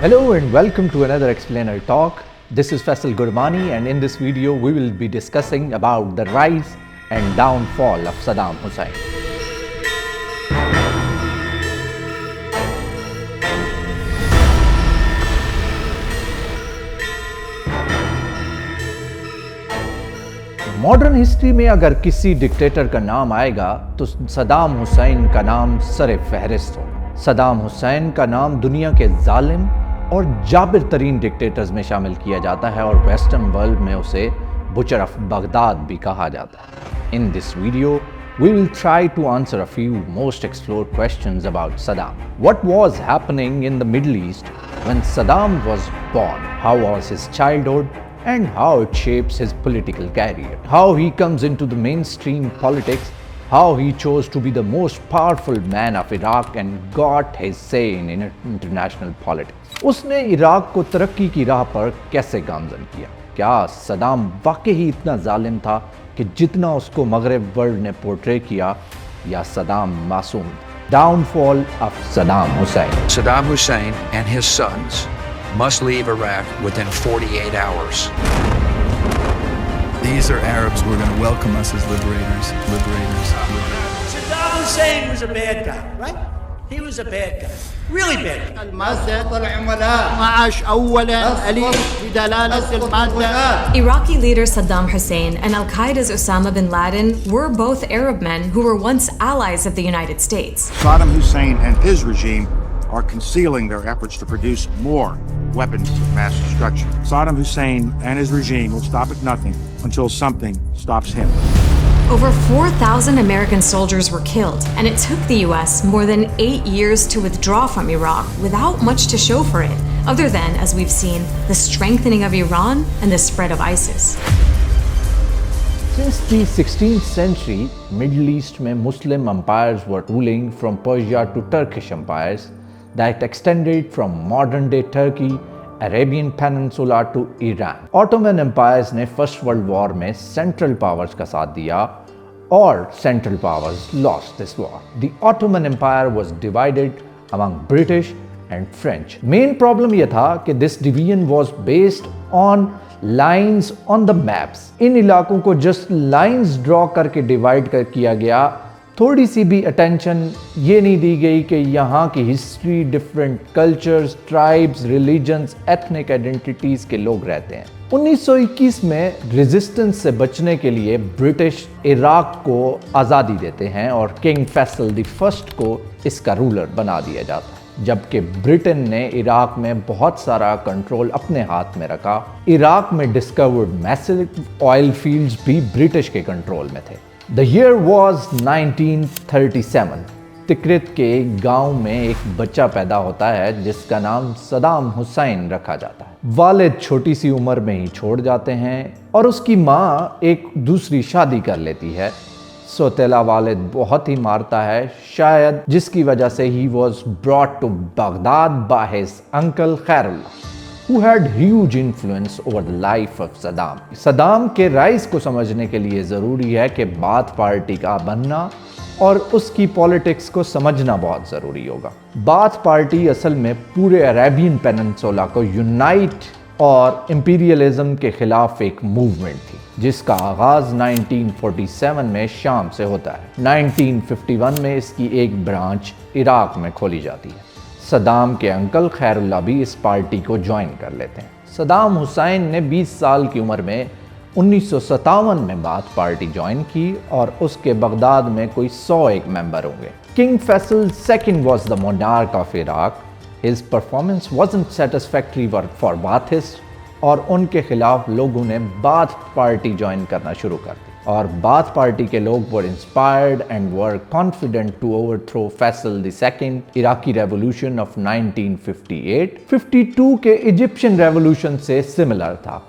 Hello and welcome to another Explainer Talk. This is Faisal Gurmani, and in this video we will be discussing about the rise and downfall of Saddam Hussein. Modern history में अगर किसी dictator का नाम आएगा तो सदाम हुसैन का नाम सरे फहरिस्त होगा। सदाम हुसैन का नाम दुनिया के जालिम और जाबिर तरीन डिक्टेटर्स में शामिल किया जाता है और वेस्टर्न वर्ल्ड में उसे बुचर ऑफ बगदाद भी कहा जाता है। In this video we will try to answer a few most explored questions about Saddam. What was happening in the Middle East when Saddam was born? How was his childhood and how it shapes his political career? How he comes into the mainstream politics, how he chose to be the most powerful man of Iraq and got his say in international politics. उसने Iraq को तरक्की की राह पर कैसे गामजन किया? क्या सदाम वाकई ही इतना जालिम था कि जितना उसको मगरब वर्ल्ड ने पोर्ट्रे किया, या सदाम मासूम? Downfall of Saddam Hussein. Saddam Hussein and his sons must leave Iraq within 48 hours. These are Arabs who are going to welcome us as liberators. Saddam Hussein was a bad guy, right? He was a bad guy. Really bad guy. Iraqi leader Saddam Hussein and Al-Qaeda's Osama bin Laden were both Arab men who were once allies of the United States. Saddam Hussein and his regime are concealing their efforts to produce more weapons of mass destruction. Saddam Hussein and his regime will stop at nothing until something stops him. Over 4,000 American soldiers were killed, and it took the US more than 8 years to withdraw from Iraq without much to show for it, other than, as we've seen, the strengthening of Iran and the spread of ISIS. Since the 16th century, Middle East में Muslim empires were ruling from Persia to Turkish empires that extended from modern-day Turkey, Arabian Peninsula to Iran. Ottoman empires ने First World War में Central Powers का साथ दिया और Central Powers lost this war. The Ottoman Empire was divided among British and French. Main problem ये था कि this division was based on lines on the maps. इन इलाकों को just lines draw करके divide किया गया। थोड़ी सी भी अटेंशन ये नहीं दी गई कि यहाँ की history, different cultures, tribes, religions, ethnic identities के लोग रहते हैं। 1921 में रेजिस्टेंस से बचने के लिए ब्रिटिश इराक को आज़ादी देते हैं और किंग फैसल द फर्स्ट को इसका रूलर बना दिया जाता है, जबकि ब्रिटेन ने इराक में बहुत सारा कंट्रोल अपने हाथ में रखा। इराक में डिस्कवर्ड मैसिव ऑयल फील्ड्स भी ब्रिटिश के कंट्रोल में थे। The year was 1937. तिक्रित के गांव में एक बच्चा पैदा होता है जिसका नाम सदाम हुसैन रखा जाता है। वालिद छोटी सी उम्र में ही छोड़ जाते हैं और उसकी माँ एक दूसरी शादी कर लेती है। सौतेला वालिद बहुत ही मारता है, शायद जिसकी वजह से he was brought to Baghdad by his uncle Khairullah, who had huge influence over the life of Saddam. Saddam के राइज को समझने के लिए ज़रूरी है कि बाथ पार्टी का बनना और उसकी पॉलिटिक्स को समझना बहुत ज़रूरी होगा। बाथ पार्टी असल में पूरे अरेबियन पेनिनसुला को यूनाइट और इंपीरियलिज्म के खिलाफ एक मूवमेंट थी, जिसका आगाज़ 1947 में शाम से होता है। 1951 में इसकी एक ब्रांच इराक में खोली जाती है। सदाम के अंकल खैरुल्लाह भी इस पार्टी को ज्वाइन कर लेते हैं। सदाम हुसैन ने 20 साल की उम्र में 1957 में बाथ पार्टी ज्वाइन की और उसके बगदाद में कोई 101 मेंबर होंगे। King Faisal second was the monarch of Iraq. His performance wasn't satisfactory for Baathist और उनके खिलाफ लोगों ने बाथ पार्टी ज्वाइन करना शुरू कर दी और बाथ पार्टी के लोग were inspired and were confident to overthrow Faisal the second. Iraqi revolution of 1958 52 के इजिप्शियन रेवोल्यूशन से सिमिलर था।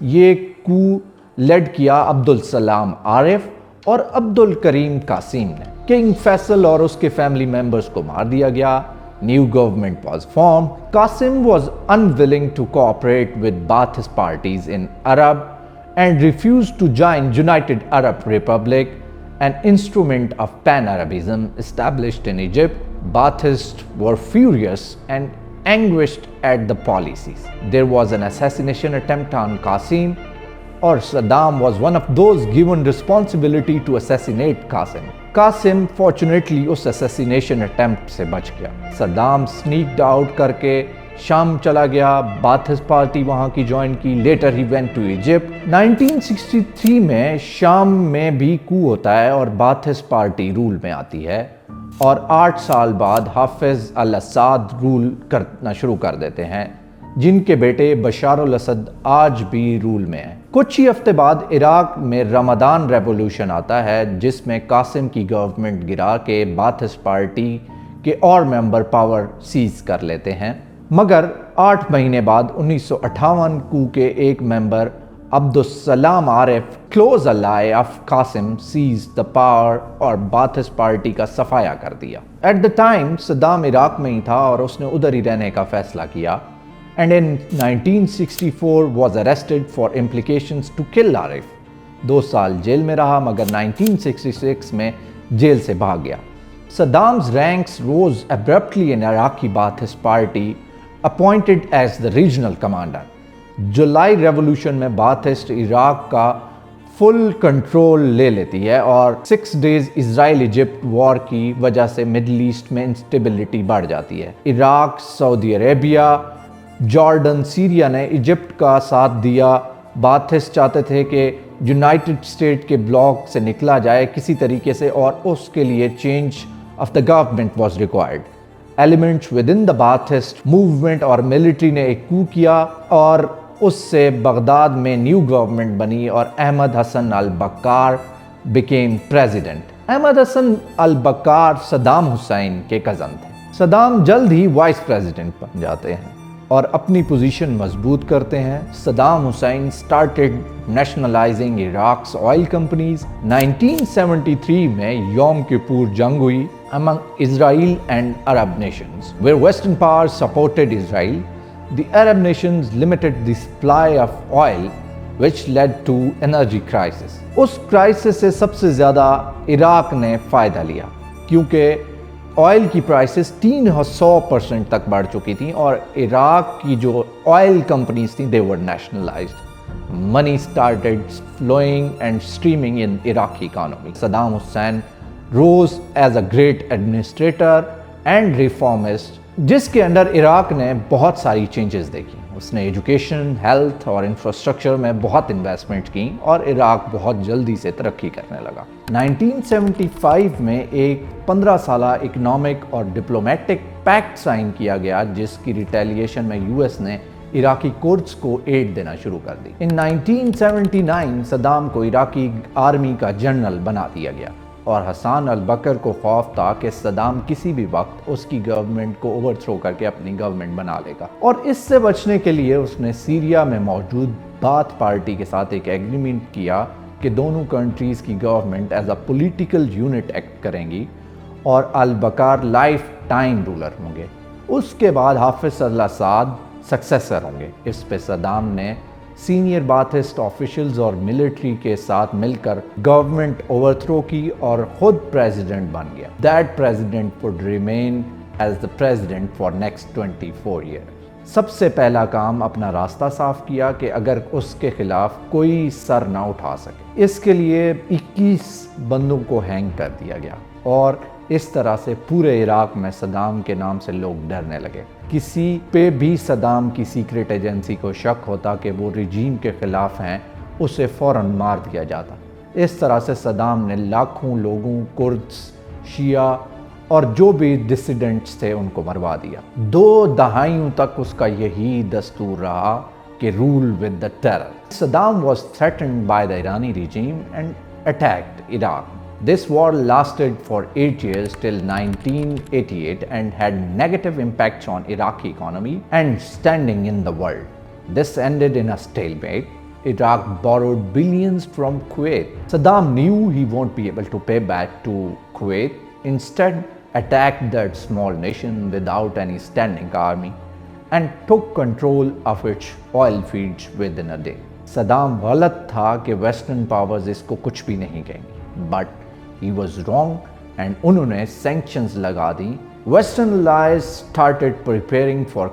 ये कू लेड किया अब्दुल सलाम आरिफ और अब्दुल करीम कासिम ने। किंग फैसल और उसके फैमिली मेंबर्स को मार दिया गया। New government was formed. Qasim was unwilling to cooperate with Ba'athist parties in Arab and refused to join United Arab Republic, an instrument of Pan-Arabism established in Egypt. Baathists were furious and anguished at the policies. There was an assassination attempt on Qasim, और Saddam was one of those given responsibility to assassinate Qasim. Qasim fortunately उस assassination attempt से बच गया. Saddam sneaked out करके शाम चला गया, बाथिस party वहाँ की ज्वाइन की, later he went to Egypt. 1963 में शाम में भी कू होता है और बाथिस पार्टी रूल में आती है और 8 साल बाद हाफिज अल असाद रूल करना शुरू कर देते हैं, जिनके बेटे बशार अल असद आज भी रूल में हैं। कुछ ही हफ्ते बाद इराक में रमदान रेवोल्यूशन आता है, जिसमें कासिम की गवर्नमेंट गिरा के बाथिस पार्टी के और मेंबर पावर सीज कर लेते हैं। मगर 8 महीने बाद 1958 कू के एक member Abdussalam Arif, close ally of Qasim, seize the power और बाथिस पार्टी का सफाया कर दिया। At the time Saddam Iraq में ही था और उसने उधर ही रहने का फैसला किया, and in 1964 was arrested for implications to kill Arif. 2 साल जेल में रहा मगर 1966 में जेल से भाग गया। Saddam's ranks rose abruptly in Iraqi Ba'athist Party, appointed as the regional commander. July revolution में बाथिस्ट इराक का फुल कंट्रोल ले लेती है और 6 डेज इजराइल इजिप्ट वॉर की वजह से मिडिल ईस्ट में इंस्टेबिलिटी बढ़ जाती है। Iraq, Saudi Arabia, Jordan, Syria ने इजिप्ट का साथ दिया। बाथिस्ट चाहते थे कि यूनाइटेड स्टेट के ब्लॉक से निकला जाए किसी तरीके से और उसके लिए change of the government was required. Elements within the Baathist movement और मिलिट्री ने एक कू किया और उससे बगदाद में न्यू गवर्नमेंट बनी और अहमद हसन अल बक्कार बिकेम प्रेसिडेंट। अहमद हसन अल बक्कार सद्दाम हुसैन के कज़न थे। सद्दाम जल्द ही वाइस प्रेसिडेंट बन जाते हैं और अपनी पोजीशन मजबूत करते हैं। Saddam Hussein started nationalising Iraq's oil companies. 1973 में यौम किपुर जंग हुई among Israel and Arab nations, where Western powers supported Israel. The Arab nations limited the supply of oil, which led to energy crisis. उस crisis से सबसे ज़्यादा Iraq ने फ़ायदा लिया क्योंकि ऑयल की प्राइसेस 300% तक बढ़ चुकी थी और इराक की जो ऑयल कंपनीज थी, they were nationalized. Money started flowing and streaming in Iraqi economy. Saddam Hussein rose as a great administrator and reformist, जिसके अंडर इराक ने बहुत सारी चेंजेस देखी। उसने एजुकेशन, हेल्थ और इंफ्रास्ट्रक्चर में बहुत इन्वेस्टमेंट की और इराक बहुत जल्दी से तरक्की करने लगा। 1975 में एक 15 साला इकोनॉमिक और डिप्लोमेटिक पैक्ट साइन किया गया, जिसकी रिटेलिएशन में यूएस ने इराकी कुर्द्स को एड देना शुरू कर दी। इन 1979 सद्दाम को इराकी आर्मी का जनरल बना दिया गया और हसन अल बकर को खौफ था कि सद्दाम किसी भी वक्त उसकी गवर्नमेंट को ओवरथ्रो करके अपनी गवर्नमेंट बना लेगा और इससे बचने के लिए उसने सीरिया में मौजूद बाथ पार्टी के साथ एक एग्रीमेंट किया कि दोनों कंट्रीज़ की government as a political unit act करेंगी और Al Bakr life time ruler होंगे। उसके बाद हाफिज अल असाद सक्सेसर होंगे। इस पे सद्दाम ने सीनियर बाथिस्ट ऑफिशियल्स और मिलिट्री के साथ मिलकर गवर्नमेंट ओवरथ्रो की और खुद प्रेसिडेंट बन गया। That president would remain as the president for next 24 year. सबसे पहला काम अपना रास्ता साफ किया कि अगर उसके खिलाफ कोई सर ना उठा सके। इसके लिए 21 बंदों को हैंग कर दिया गया और इस तरह से पूरे इराक में सद्दाम के नाम से लोग डरने लगे। किसी पे भी सद्दाम की सीक्रेट एजेंसी को शक होता कि वो रिजीम के ख़िलाफ़ हैं, उसे फ़ौरन मार दिया जाता। इस तरह से सद्दाम ने लाखों लोगों, कुर्द्स, शिया और जो भी डिसिडेंट्स थे उनको मरवा दिया। 2 दहाइयों तक उसका यही दस्तूर रहा कि rule with the terror. Saddam was threatened by the Irani regime and attacked Iraq. This war lasted for 8 years till 1988 and had negative impacts on Iraqi economy and standing in the world. This ended in a stalemate. Iraq borrowed billions from Kuwait. Saddam knew he won't be able to pay back to Kuwait. Instead, attacked that small nation without any standing army and took control of its oil fields within a day. Saddam गलत था कि Western powers इसको कुछ भी नहीं कहेंगी, but he was wrong and उन्होंने sanctions लगा दी। Western allies started preparing for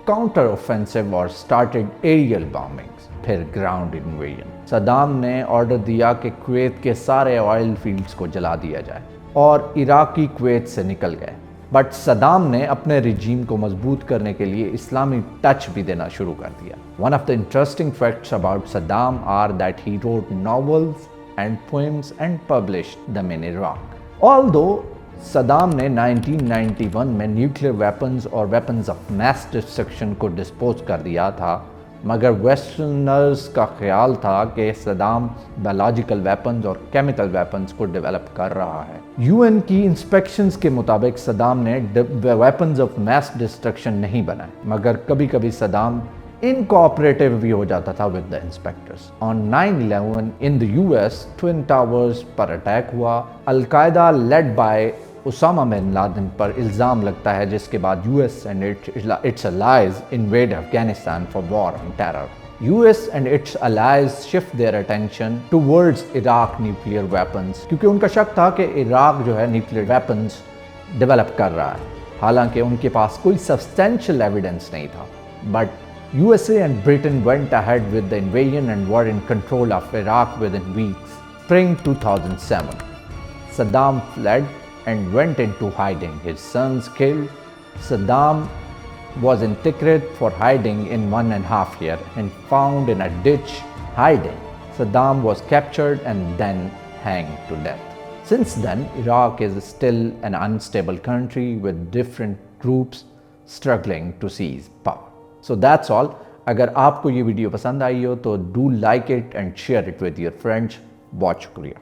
counter offensive और स्टार्टेड एरियल बॉम्बिंग्स, फिर ग्राउंड इन्वेजन। सद्दाम ने ऑर्डर दिया कि कुवैत के सारे ऑयल फील्ड्स को जला दिया जाए और इराकी कुवैत से निकल गए। बट सद्दाम ने अपने रिजीम को मजबूत करने के लिए इस्लामी टच भी देना शुरू कर दिया। One of the interesting facts about Saddam are that he wrote novels and poems and published them in Iraq. Although Saddam ने 1991 में न्यूक्लियर वेपन्स और वेपन्स ऑफ मैस डिस्ट्रक्शन को डिस्पोज कर दिया था, मगर वेस्टर्नर्स का ख्याल था कि सद्दाम बायोलॉजिकल वेपन्स और केमिकल वेपन्स को डेवलप कर रहा है। यूएन की इंस्पेक्शंस के मुताबिक सद्दाम ने वेपन्स ऑफ मैस डिस्ट्रक्शन नहीं बनाए, मगर कभी कभी सद्दाम इनकोऑपरेटिव भी हो जाता था with the inspectors. On 9/11 in the US twin towers पर अटैक हुआ। Al Qaeda led by Osama bin Laden पर इल्ज़ाम लगता है, जिसके बाद US and its allies invade Afghanistan for war on terror. US and its allies shift their attention towards Iraq nuclear weapons, क्योंकि उनका शक था कि इराक जो है न्यूक्लियर वेपन्स डेवलप कर रहा है, हालांकि उनके पास कोई सब्सटेंशियल एविडेंस नहीं था। But USA and Britain went ahead with the invasion and were in control of Iraq within weeks. Spring 2007, Saddam fled and went into hiding. His sons killed. Saddam was in Tikrit for hiding in 1.5 years and found in a ditch hiding. Saddam was captured and then hanged to death. Since then, Iraq is still an unstable country with different groups struggling to seize power. So that's all. अगर आपको ये video पसंद आई हो तो do like it and share it with your friends. बहुत शुक्रिया।